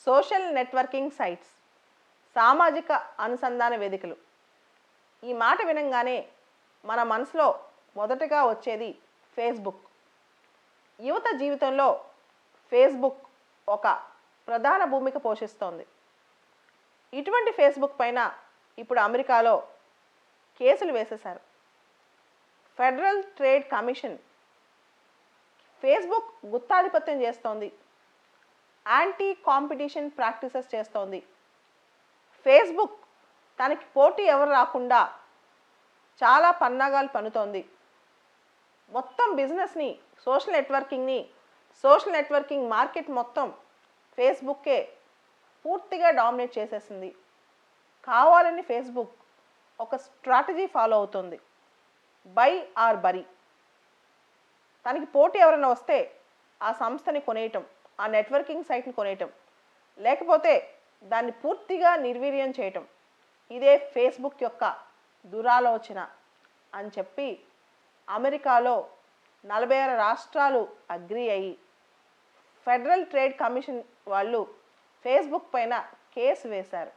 Social networking sites, సామాజిక అనుసంధాన వేదికలు. ఈ మాట వినంగానే మన మనసులో మొదటగా వచ్చేది ఫేస్బుక్. యువత జీవితంలో ఫేస్బుక్ ఒక ప్రధాన భూమిక పోషిస్తోంది. ఇటువంటి ఫేస్బుక్ పైన ఇప్పుడు అమెరికాలో కేసులు వేసేశారు. ఫెడరల్ ట్రేడ్ కమిషన్ ఫేస్బుక్ గుత్తాధిపత్యం చేస్తోంది, యాంటీ కాంపిటీషన్ ప్రాక్టీసెస్ చేస్తోంది. ఫేస్బుక్ తనకి పోటీ ఎవరు రాకుండా చాలా పన్నాగాలు పన్నుతోంది. మొత్తం బిజినెస్ని, సోషల్ నెట్వర్కింగ్ మార్కెట్ మొత్తం ఫేస్బుక్కే పూర్తిగా డామినేట్ చేసేసింది. కావాలని ఫేస్బుక్ ఒక స్ట్రాటజీ ఫాలో అవుతుంది, బై ఆర్ బరీ. తనకి పోటీ ఎవరైనా వస్తే ఆ సంస్థని కొనేయటం, ఆ నెట్వర్కింగ్ సైట్ని కొనేయటం, లేకపోతే దాన్ని పూర్తిగా నిర్వీర్యం చేయటం. ఇదే ఫేస్బుక్ యొక్క దురాలోచన అని చెప్పి అమెరికాలో 46 రాష్ట్రాలు అగ్రీ అయ్యి ఫెడరల్ ట్రేడ్ కమిషన్ వాళ్ళు ఫేస్బుక్ పైన కేసు వేశారు.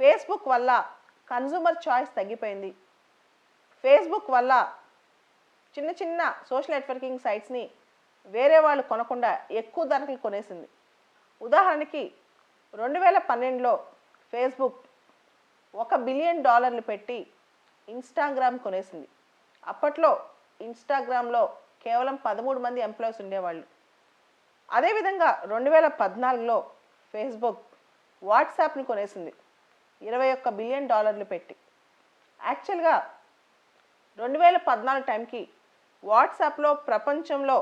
ఫేస్బుక్ వల్ల కన్జ్యూమర్ చాయిస్ తగ్గిపోయింది. ఫేస్బుక్ వల్ల చిన్న చిన్న సోషల్ నెట్వర్కింగ్ సైట్స్ని వేరే వాళ్ళు కొనకుండా ఎక్కువ ధరకి కొనేసింది. ఉదాహరణకి 2012లో ఫేస్బుక్ $1 బిలియన్ పెట్టి ఇన్స్టాగ్రామ్ కొనేసింది. అప్పట్లో ఇన్స్టాగ్రామ్లో కేవలం 13 మంది ఎంప్లాయీస్ ఉండేవాళ్ళు. అదేవిధంగా 2014లో ఫేస్బుక్ వాట్సాప్ని కొనేసింది $21 బిలియన్ పెట్టి. యాక్చువల్గా 2014 టైంకి వాట్సాప్లో ప్రపంచంలో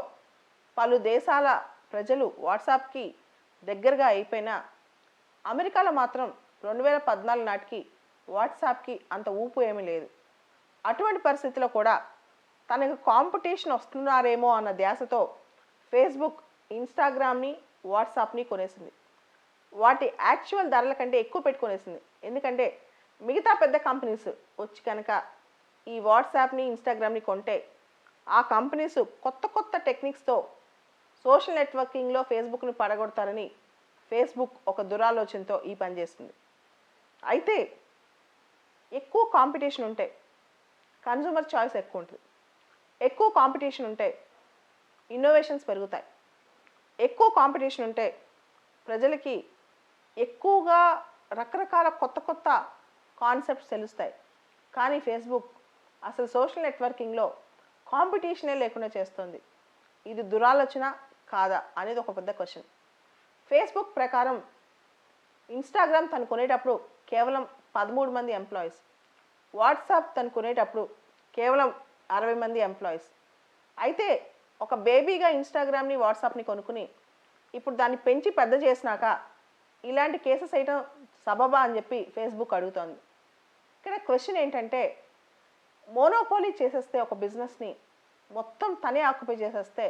పలు దేశాల ప్రజలు వాట్సాప్కి దగ్గరగా అయిపోయినా అమెరికాలో మాత్రం 2014 నాటికి వాట్సాప్కి అంత ఊపు ఏమీ లేదు. అటువంటి పరిస్థితిలో కూడా తనకు కాంపిటీషన్ వస్తున్నారేమో అన్న ధ్యాసతో ఫేస్బుక్ ఇన్స్టాగ్రామ్ని, వాట్సాప్ని కొనేసింది. వాటి యాక్చువల్ ధరల కంటే ఎక్కువ పెట్టుకొనేసింది. ఎందుకంటే మిగతా పెద్ద కంపెనీస్ వచ్చి కనుక ఈ వాట్సాప్ని, ఇన్స్టాగ్రామ్ని కొంటే ఆ కంపెనీస్ కొత్త కొత్త టెక్నిక్స్తో సోషల్ నెట్వర్కింగ్లో ఫేస్బుక్ని పడగొడతారని ఫేస్బుక్ ఒక దురాలోచనతో ఈ పని చేస్తుంది. అయితే ఎక్కువ కాంపిటీషన్ ఉంటే కన్జ్యూమర్ చాయిస్ ఎక్కువ ఉంటుంది. ఎక్కువ కాంపిటీషన్ ఉంటే ఇన్నోవేషన్స్ పెరుగుతాయి. ఎక్కువ కాంపిటీషన్ ఉంటే ప్రజలకి ఎక్కువగా రకరకాల కొత్త కొత్త కాన్సెప్ట్స్ తెలుస్తాయి. కానీ ఫేస్బుక్ అసలు సోషల్ నెట్వర్కింగ్లో కాంపిటీషనే లేకుండా చేస్తుంది. ఇది దురాలోచన కాదా అనేది ఒక పెద్ద క్వశ్చన్. ఫేస్బుక్ ప్రకారం ఇన్స్టాగ్రామ్ తను కొనేటప్పుడు కేవలం 13 మంది ఎంప్లాయీస్, వాట్సాప్ తను కొనేటప్పుడు కేవలం 60 మంది ఎంప్లాయీస్. అయితే ఒక బేబీగా ఇన్స్టాగ్రామ్ని, వాట్సాప్ని కొనుక్కుని ఇప్పుడు దాన్ని పెంచి పెద్ద చేసినాక ఇలాంటి కేసెస్ వేయటం సబబా అని చెప్పి ఫేస్బుక్ అడుగుతోంది. ఇక్కడ క్వశ్చన్ ఏంటంటే, మోనోపోలీ చేసేస్తే ఒక బిజినెస్ని మొత్తం తనే ఆక్యుపై చేసేస్తే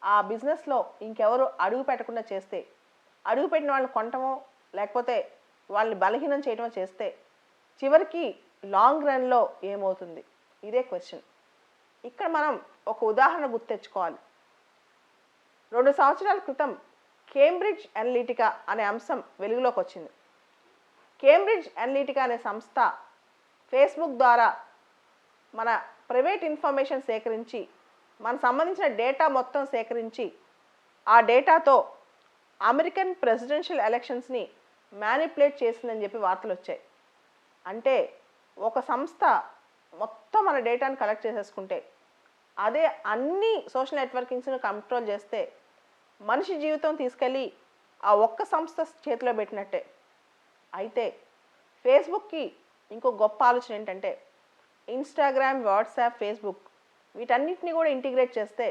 ఆ బిజినెస్లో ఇంకెవరు అడుగు పెట్టకుండా చేస్తే, అడుగు పెట్టిన వాళ్ళని కొనటమో లేకపోతే వాళ్ళని బలహీనం చేయటమో చేస్తే చివరికి లాంగ్ రన్లో ఏమవుతుంది? ఇదే క్వశ్చన్. ఇక్కడ మనం ఒక ఉదాహరణ గుర్తు తెచ్చుకోవాలి. 2 సంవత్సరాల క్రితం కేంబ్రిడ్జ్ అనలిటికా అనే అంశం వెలుగులోకి వచ్చింది. కేంబ్రిడ్జ్ అనలిటికా అనే సంస్థ ఫేస్బుక్ ద్వారా మన ప్రైవేట్ ఇన్ఫర్మేషన్ సేకరించి, మనకు సంబంధించిన డేటా మొత్తం సేకరించి ఆ డేటాతో అమెరికన్ ప్రెసిడెన్షియల్ ఎలక్షన్స్ని మ్యానిపులేట్ చేసిందని చెప్పి వార్తలు వచ్చాయి. అంటే ఒక సంస్థ మొత్తం మన డేటాను కలెక్ట్ చేసేసుకుంటే అదే అన్ని సోషల్ నెట్వర్కింగ్స్ని కంట్రోల్ చేస్తే మనిషి జీవితం తీసుకెళ్ళి ఆ ఒక్క సంస్థ చేతిలో పెట్టినట్టే. అయితే ఫేస్బుక్కి ఇంకో గొప్ప ఆలోచన ఏంటంటే, ఇన్స్టాగ్రామ్, వాట్సాప్, ఫేస్బుక్ వీటన్నిటిని కూడా ఇంటిగ్రేట్ చేస్తే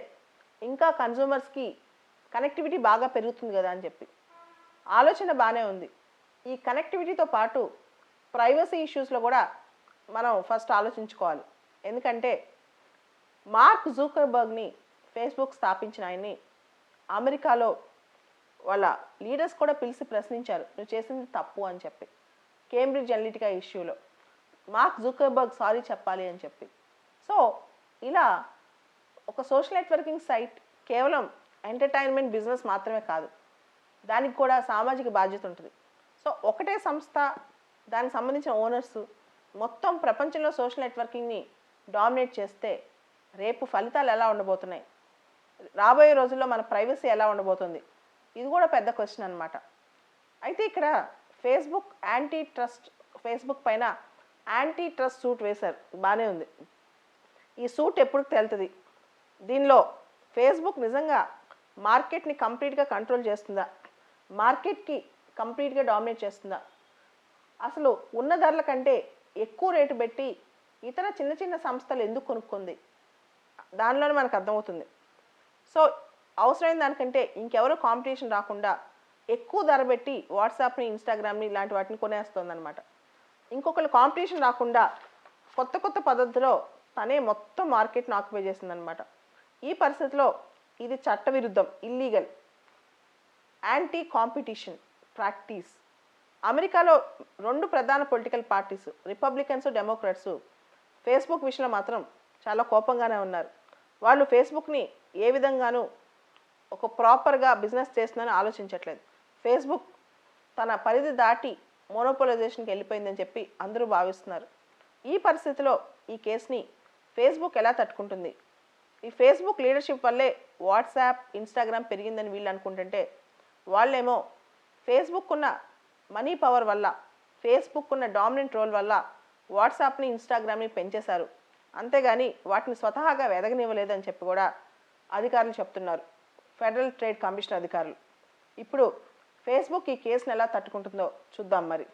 ఇంకా కన్జ్యూమర్స్కి కనెక్టివిటీ బాగా పెరుగుతుంది కదా అని చెప్పి. ఆలోచన బాగానే ఉంది. ఈ కనెక్టివిటీతో పాటు ప్రైవసీ ఇష్యూస్లో కూడా మనం ఫస్ట్ ఆలోచించుకోవాలి. ఎందుకంటే మార్క్ జూకర్బర్గ్ని, ఫేస్బుక్ స్థాపించిన ఆయన్ని అమెరికాలో వాళ్ళ లీడర్స్ కూడా పిలిచి ప్రశ్నించారు, నువ్వు చేసింది తప్పు అని చెప్పి. కేంబ్రిడ్జ్ అనలిటికా ఇష్యూలో మార్క్ జూకర్బర్గ్ సారీ చెప్పాలి అని చెప్పి. సో ఇలా ఒక సోషల్ నెట్వర్కింగ్ సైట్ కేవలం ఎంటర్టైన్మెంట్ బిజినెస్ మాత్రమే కాదు, దానికి కూడా సామాజిక బాధ్యత ఉంటుంది. సో ఒకటే సంస్థ, దానికి సంబంధించిన ఓనర్స్ మొత్తం ప్రపంచంలో సోషల్ నెట్వర్కింగ్ని డామినేట్ చేస్తే రేపు ఫలితాలు ఎలా ఉండబోతున్నాయి, రాబోయే రోజుల్లో మన ప్రైవసీ ఎలా ఉండబోతుంది, ఇది కూడా పెద్ద క్వశ్చన్ అనమాట. అయితే ఇక్కడ ఫేస్బుక్ పైన యాంటీ ట్రస్ట్ సూట్ వేశారు, బాగానే ఉంది. ఈ సూట్ ఎప్పుడు తేలుతుంది, దీనిలో ఫేస్బుక్ నిజంగా మార్కెట్ని కంప్లీట్గా కంట్రోల్ చేస్తుందా, మార్కెట్కి కంప్లీట్గా డామినేట్ చేస్తుందా, అసలు ఉన్న ధరల కంటే ఎక్కువ రేటు పెట్టి ఇతర చిన్న చిన్న సంస్థలు ఎందుకు కొనుక్కుంది, దానిలోనే మనకు అర్థమవుతుంది. సో అవసరమైన దానికంటే ఇంకెవరో కాంపిటీషన్ రాకుండా ఎక్కువ ధర పెట్టి వాట్సాప్ని, ఇన్స్టాగ్రామ్ని ఇలాంటి వాటిని కొనేస్తుంది అనమాట. ఇంకొకరు కాంపిటీషన్ రాకుండా కొత్త కొత్త పద్ధతిలో తనే మొత్తం మార్కెట్ని ఆక్యుపై చేసిందనమాట. ఈ పరిస్థితిలో ఇది చట్టవిరుద్ధం, ఇల్లీగల్, యాంటీ కాంపిటీషన్ ప్రాక్టీస్. అమెరికాలో 2 ప్రధాన political parties, Republicans, Democrats, Facebook విషయంలో మాత్రం చాలా కోపంగానే ఉన్నారు. వాళ్ళు ఫేస్బుక్ని ఏ విధంగానూ ఒక ప్రాపర్గా బిజినెస్ చేస్తుందని ఆలోచించట్లేదు. ఫేస్బుక్ తన పరిధి దాటి మోనోపోలైజేషన్కి వెళ్ళిపోయిందని చెప్పి అందరూ భావిస్తున్నారు. ఈ పరిస్థితిలో ఈ కేసుని ఫేస్బుక్ ఎలా తట్టుకుంటుంది, ఈ ఫేస్బుక్ లీడర్షిప్ వల్లే వాట్సాప్, ఇన్స్టాగ్రామ్ పెరిగిందని వీళ్ళు అనుకుంటుంటే, వాళ్ళేమో ఫేస్బుక్ ఉన్న మనీ పవర్ వల్ల, ఫేస్బుక్ ఉన్న డామినెంట్ రోల్ వల్ల వాట్సాప్ని, ఇన్స్టాగ్రామ్ని పెంచేశారు, అంతేగాని వాటిని స్వతహాగా ఎదగనివ్వలేదని చెప్పి కూడా అధికారులు చెప్తున్నారు, ఫెడరల్ ట్రేడ్ కమిషన్ అధికారులు. ఇప్పుడు ఫేస్బుక్ ఈ కేసును ఎలా తట్టుకుంటుందో చూద్దాం మరి.